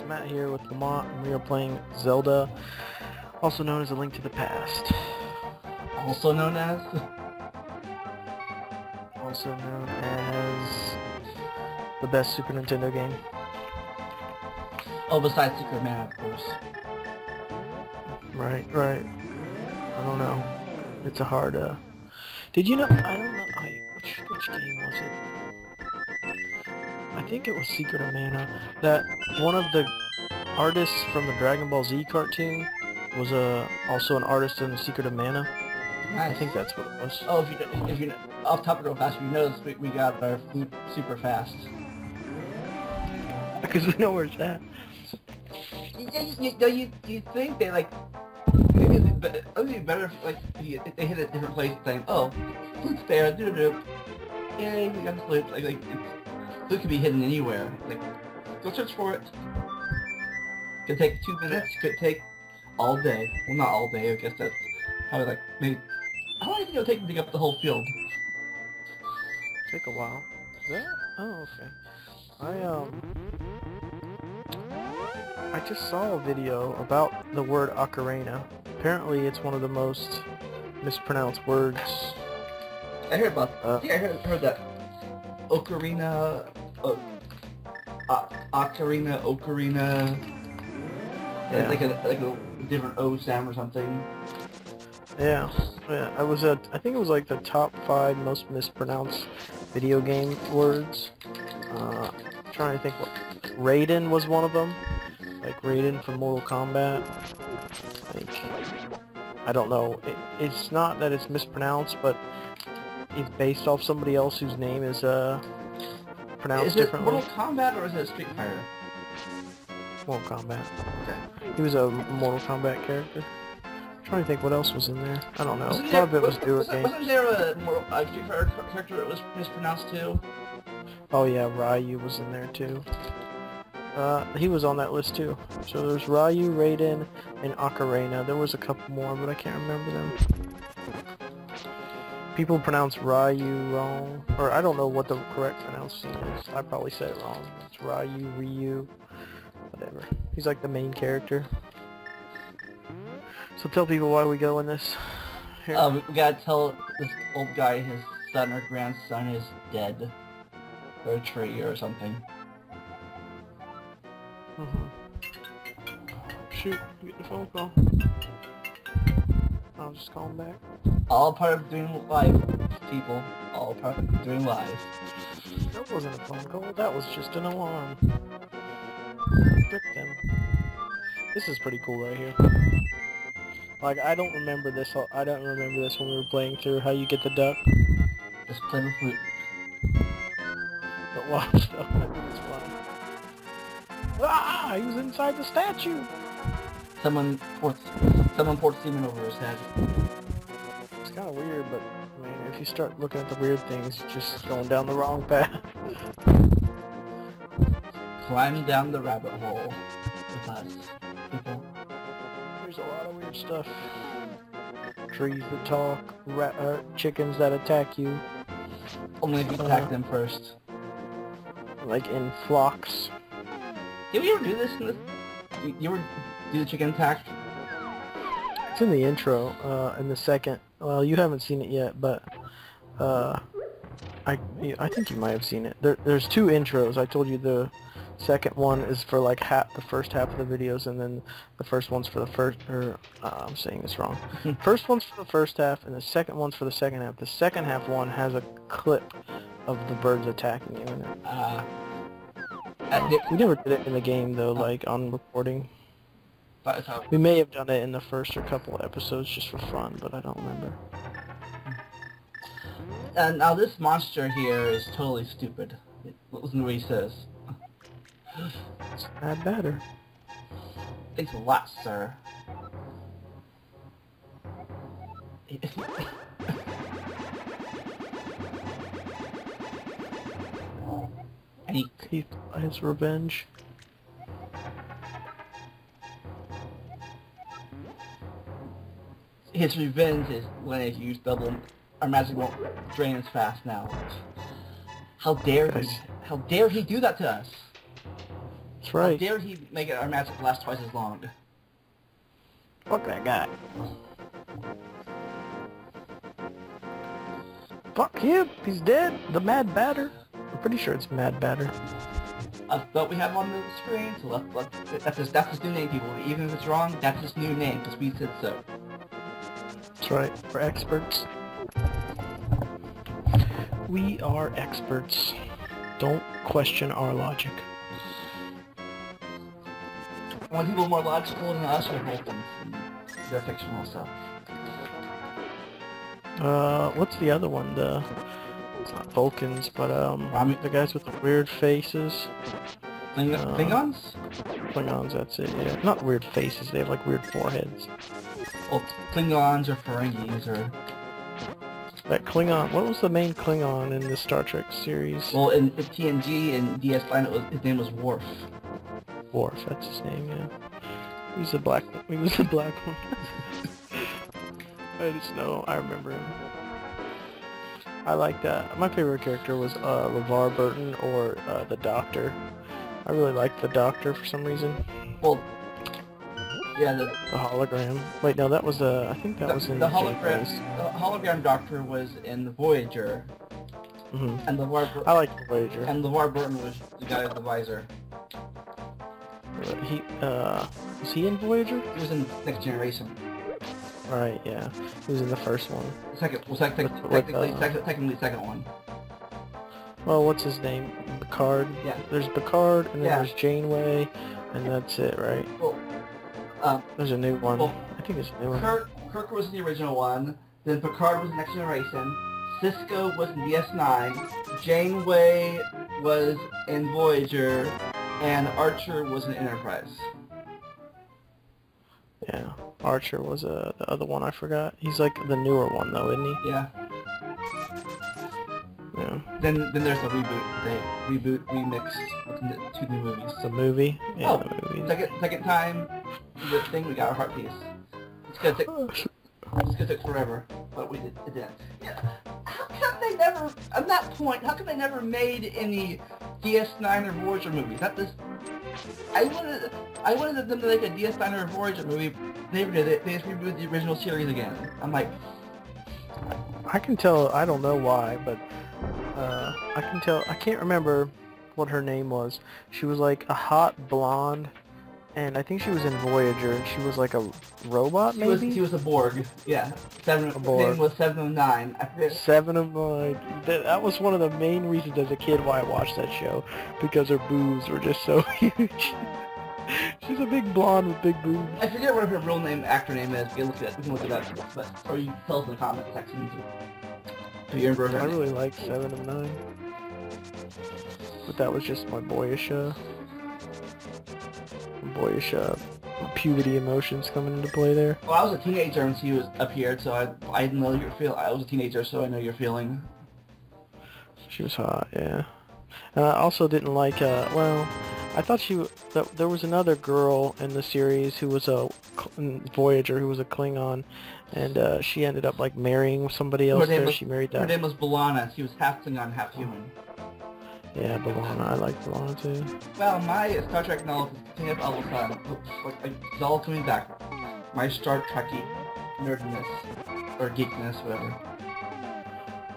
Matt here with Lamont, and we are playing Zelda, also known as A Link to the Past. Also known as? Also known as the best Super Nintendo game. Oh, besides Secret Man, of course. Right. I don't know. It's a hard, Did you know, I don't know, which game was it? I think it was Secret of Mana, that one of the artists from the Dragon Ball Z cartoon was also an artist in the Secret of Mana. Nice. I think that's what it was. Oh, if you off topic real fast, you notice we got our Flute super fast. Because we know where it's at. You think they like? It would be better if, like, if they hit a different place saying, "Oh, Flute's there, doo-doo-doo. Yay, we got the Flute." Like Flute could be hidden anywhere. Like, go search for it. Could take 2 minutes. Could take all day. Well, not all day. I guess that's probably like maybe. How long do you think it'll take to dig up the whole field? Take a while. Is that? Oh, okay. I just saw a video about the word ocarina. Apparently, it's one of the most mispronounced words. I heard about. I think I heard that. Ocarina. Ocarina. Yeah. Like a different O sound or something. Yeah. I think it was like the top 5 most mispronounced video game words. I'm trying to think what. Raiden was one of them. Like Raiden from Mortal Kombat. Like, I don't know. It's not that it's mispronounced, but it's based off somebody else whose name is pronounced differently. Mortal Kombat or is it Street Fighter? Mortal Kombat. Okay. He was a Mortal Kombat character. I'm trying to think what else was in there. I don't know. A lot of it was game. Wasn't there a Street Fighter character that was mispronounced too? Oh yeah, Ryu was in there too. He was on that list too. So there's Ryu, Raiden, and Ocarina. There was a couple more, but I can't remember them. People pronounce Ryu wrong, or I don't know what the correct pronouncing is. I probably said it wrong. It's Ryu, whatever. He's like the main character. So tell people why we go in this. Here. We gotta tell this old guy his son or grandson is dead. Or a tree or something. Shoot, get the phone call. I'll just call him back. All part of doing live, people. All part of doing live. That wasn't a phone call, that was just an alarm. Trick them. This is pretty cool right here. Like, I don't remember this when we were playing through how you get the duck. Just play the flute. But watch though, I think it's funny. Ah! He was inside the statue! Someone poured semen over his head. It's kind of weird, but I mean, if you start looking at the weird things, you're just going down the wrong path. Climb down the rabbit hole with us, people. There's a lot of weird stuff. Trees that talk, chickens that attack you. Only if you attack them first. Like in flocks. Did we ever do this? You ever do the chicken attack? It's in the intro, in the second. Well, you haven't seen it yet, but I think you might have seen it. There's 2 intros. I told you the second one is for like the first half of the videos, and then the first one's for the first. I'm saying this wrong. First one's for the first half, and the second one's for the second half. The second half one has a clip of the birds attacking you in it. We never did it in the game though, like on recording. We may have done it in the first or couple episodes just for fun, but I don't remember. And now this monster here is totally stupid. Listen to what he says. Add batter. Thanks a lot, sir. And he got his revenge. His revenge is when if you use double, our magic won't drain as fast now. How dare he? How dare he do that to us? That's How right. dare he make our match last twice as long? Fuck that guy. Fuck him. He's dead. The Mad Batter. I'm pretty sure it's Mad Batter. But we have on the screen, so that's his new name, people. Even if it's wrong, that's his new name, because we said so. That's right. We're experts. We are experts. Don't question our logic. When people are more logical than us are Vulcans, and they're fictional stuff. What's the other one? It's not Vulcans, but the guys with the weird faces. Klingons? Klingons, that's it, yeah. Not weird faces, they have like weird foreheads. Well, Klingons or Ferengis or... That Klingon, what was the main Klingon in the Star Trek series? Well, in TNG and DS9, his name was Worf. Worf, that's his name, yeah. He was the black one. I just know, I remember him. I like that. My favorite character was LeVar Burton or the Doctor. I really liked the Doctor for some reason. Well, yeah, the hologram. Wait, no, that was I think that was in the hologram. The hologram Doctor was in the Voyager. Mm-hmm. And I like the Voyager. And LeVar Burton was the guy with the visor. Was he in Voyager? He was in Next Generation. Right, yeah. He was in the first one. Technically second one. Well, what's his name? Picard? Yeah. There's Picard, and then there's Janeway, and that's it, right? Well, there's a new one. Well, I think it's a new one. Kirk was the original one, then Picard was Next Generation, Cisco was in DS9, Janeway was in Voyager, and Archer was in Enterprise. Yeah, Archer was the other one I forgot. He's like the newer one though, isn't he? Yeah. Yeah. Then there's the reboot. They remixed two new movies. The movie? Yeah, oh, the movie. Second time the thing we got a heart piece. It's gonna take forever, but it did. Yeah. How come they never, at that point, how come they never made any DS9 or Voyager movies? I wanted them to make a DS9 or Voyager movie. They never did it. They just rebooted the original series again. I'm like... I can tell, I don't know why, but I can tell, I can't remember what her name was. She was like a hot blonde, and I think she was in Voyager, and she was like a robot, maybe? She was a Borg, yeah. Her name was 7 of 9. I forget. 7 of 9. That was one of the main reasons as a kid why I watched that show, because her boobs were just so huge. She's a big blonde with big boobs. I forget what her real name, actor name is. We can look it up. Or you can tell us in the comment section. I really like 7 of 9. But that was just my boyish puberty emotions coming into play there. Well, I was a teenager when she was appeared, so I didn't know your feel. I was a teenager, so I know your feeling. She was hot, yeah. And I also didn't like, well, I thought there was another girl in the series who was in Voyager who was a Klingon, and she ended up like marrying somebody else there. She married that. Her name was B'Elanna. She was half Klingon, half human. Yeah, B'Elanna. I like B'Elanna too. Well, my Star Trek knowledge is picking up all the time. It's all coming back. My Star Trekky nerdiness, or geekness, whatever.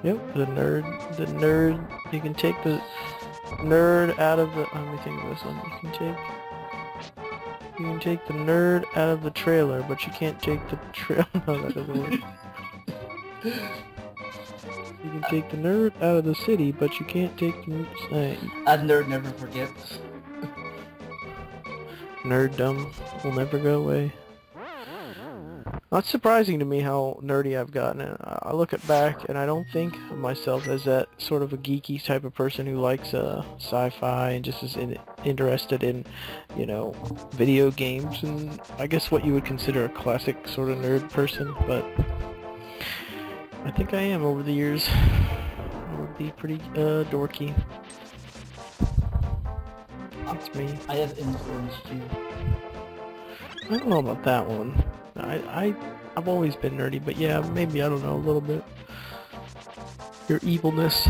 Yep, the nerd. You can take the nerd out of the. Let me think of this one. You can take the nerd out of the trailer, but you can't take the trailer. No, that doesn't work. You can take the nerd out of the city, but you can't take the... A nerd never forgets. Nerddom will never go away. Not surprising to me how nerdy I've gotten. I look at back and I don't think of myself as that sort of a geeky type of person who likes sci-fi and just is interested in, you know, video games and I guess what you would consider a classic sort of nerd person, but I think I am over the years. I would be pretty dorky. That's me. I have influenced you. I don't know about that one. I've always been nerdy, but yeah, maybe, I don't know, a little bit. Your evilness.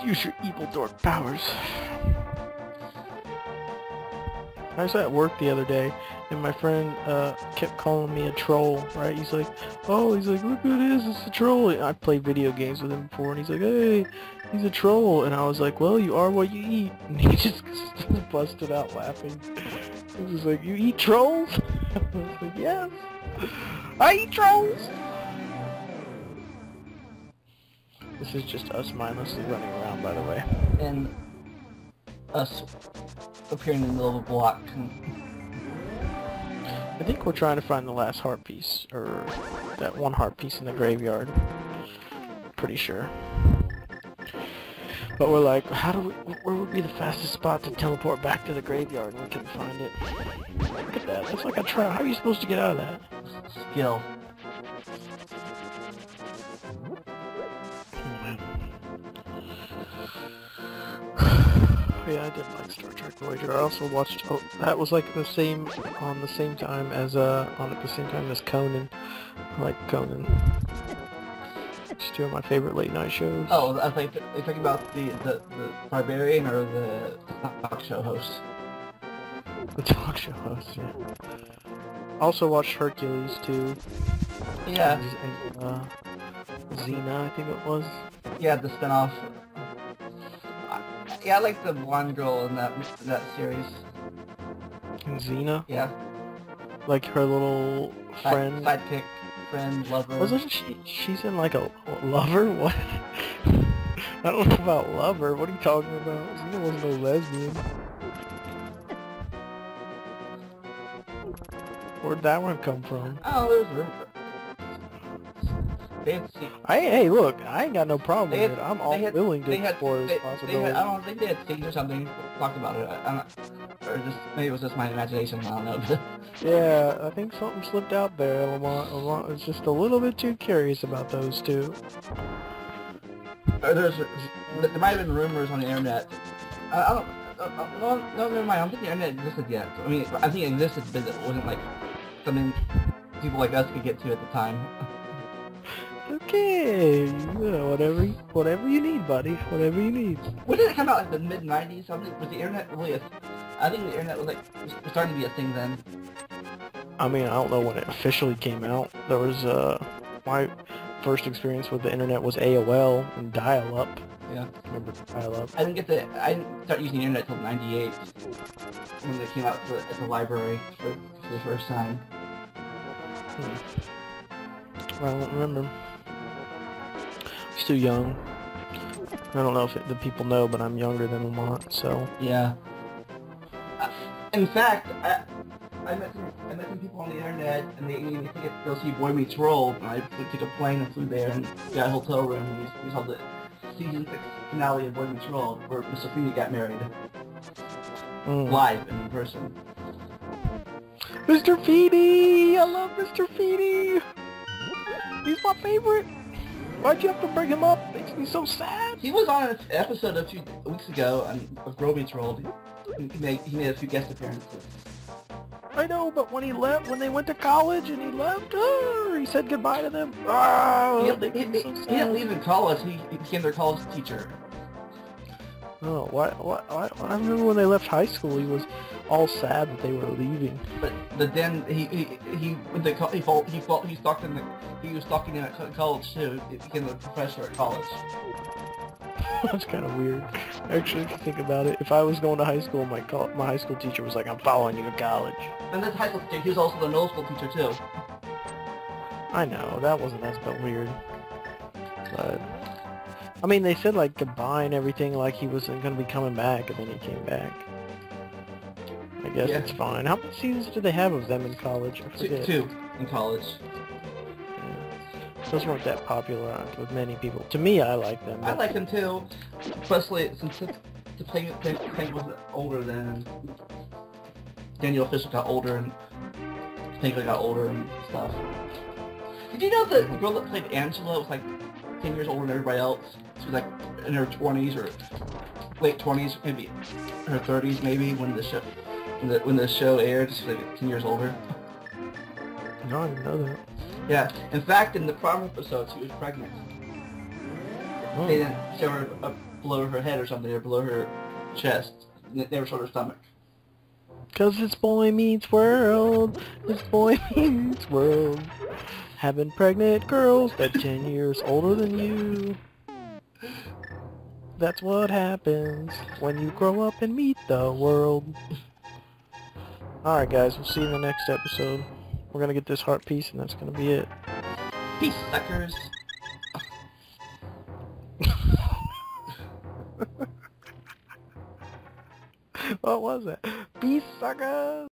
Use your evil dork powers. I was at work the other day, and my friend kept calling me a troll, right? He's like, look who it is, it's a troll. And I played video games with him before, and he's like, hey, he's a troll. And I was like, well, you are what you eat. And he just busted out laughing. He was like, you eat trolls? I was like, yes, I eat trolls. This is just us mindlessly running around, by the way. And us appearing in the middle of a block. I think we're trying to find the last heart piece, or that one heart piece in the graveyard. Pretty sure. But we're like, where would be the fastest spot to teleport back to the graveyard? And we couldn't find it. Look at that, that's like a trap. How are you supposed to get out of that? Skill. Yeah, I did like Star Trek Voyager. I also watched. Oh, that was like on the same time as Conan. I like Conan. It's two of my favorite late night shows. Oh, I think you're talking about the Barbarian or the talk show host. The talk show host, yeah. Also watched Hercules too. Yeah. And, Xena, I think it was. Yeah, the spinoff. Yeah, I like the blonde girl in that series. And Xena? Yeah. Like her little friend? Sidekick, friend, lover. Wasn't she's in like a lover? What? I don't know about lover. What are you talking about? Xena wasn't no lesbian. Where'd that one come from? Oh, there's room. Hey, look, I ain't got no problem with it. I'm willing to explore this possibility. I don't think they had scenes or something talked about it. Or just maybe it was just my imagination. I don't know. Yeah, I think something slipped out there. Lamont was just a little bit too curious about those two. There might have been rumors on the internet. No, never mind. I don't think the internet existed yet. I mean, I think it existed, but it wasn't like something people like us could get to at the time. Okay, yeah, whatever you need, buddy. Whatever you need. When did it come out? Like the mid-90s? Something? Was the internet really I think the internet was like was starting to be a thing then. I mean, I don't know when it officially came out. There was my first experience with the internet was AOL and dial-up. Yeah. Remember dial-up? I didn't start using the internet until '98 when they came out at the library for the first time. I don't remember. He's too young. I don't know if the people know, but I'm younger than Lamont, so... Yeah. In fact, I met some people on the internet, and they gave me tickets to go see Boy Meets World, and I took a plane and flew there, and got a hotel room, and we saw the season 6 finale of Boy Meets World, where Mr. Flute got married. Live and in person. Mr. Feedy! I love Mr. Feedy! He's my favorite! Why'd you have to bring him up? Makes me so sad! He was on an episode a few weeks ago of Boy Meets World. He made a few guest appearances. I know, but when he left, when they went to college and he left, he said goodbye to them. He didn't leave in college, he became their college teacher. Oh, what? I remember when they left high school, he was all sad that they were leaving. But then he was stalking them at college too. He became a professor at college. That's kind of weird. Actually, if you think about it, if I was going to high school, my high school teacher was like, "I'm following you to college." And this high school teacher, he was also the middle school teacher too. I know, that wasn't as weird. But I mean, they said like goodbye and everything, like he wasn't going to be coming back, and then he came back. I guess it's fine. How many seasons do they have of them in college? I forget. Two in college. Those weren't that popular with many people. To me, I like them. I like them too, especially since Tank was older than Daniel Fisher got older and Tank got older and stuff. Did you know the girl that played Angela was like 10 years older than everybody else? She was like in her 20s or late 20s, maybe her 30s, maybe when the show aired. She was like 10 years older. No, I didn't know that. Yeah, in fact, in the prom episode, she was pregnant. Oh. They didn't show her below her head or something, or below her chest. Never showed her stomach. Cause it's Boy Meets World. It's Boy Meets World. Having pregnant girls that 10 years older than you. That's what happens when you grow up and meet the world. Alright guys, we'll see you in the next episode. We're gonna get this heart piece and that's gonna be it. Peace, suckers. What was that? Peace, suckers!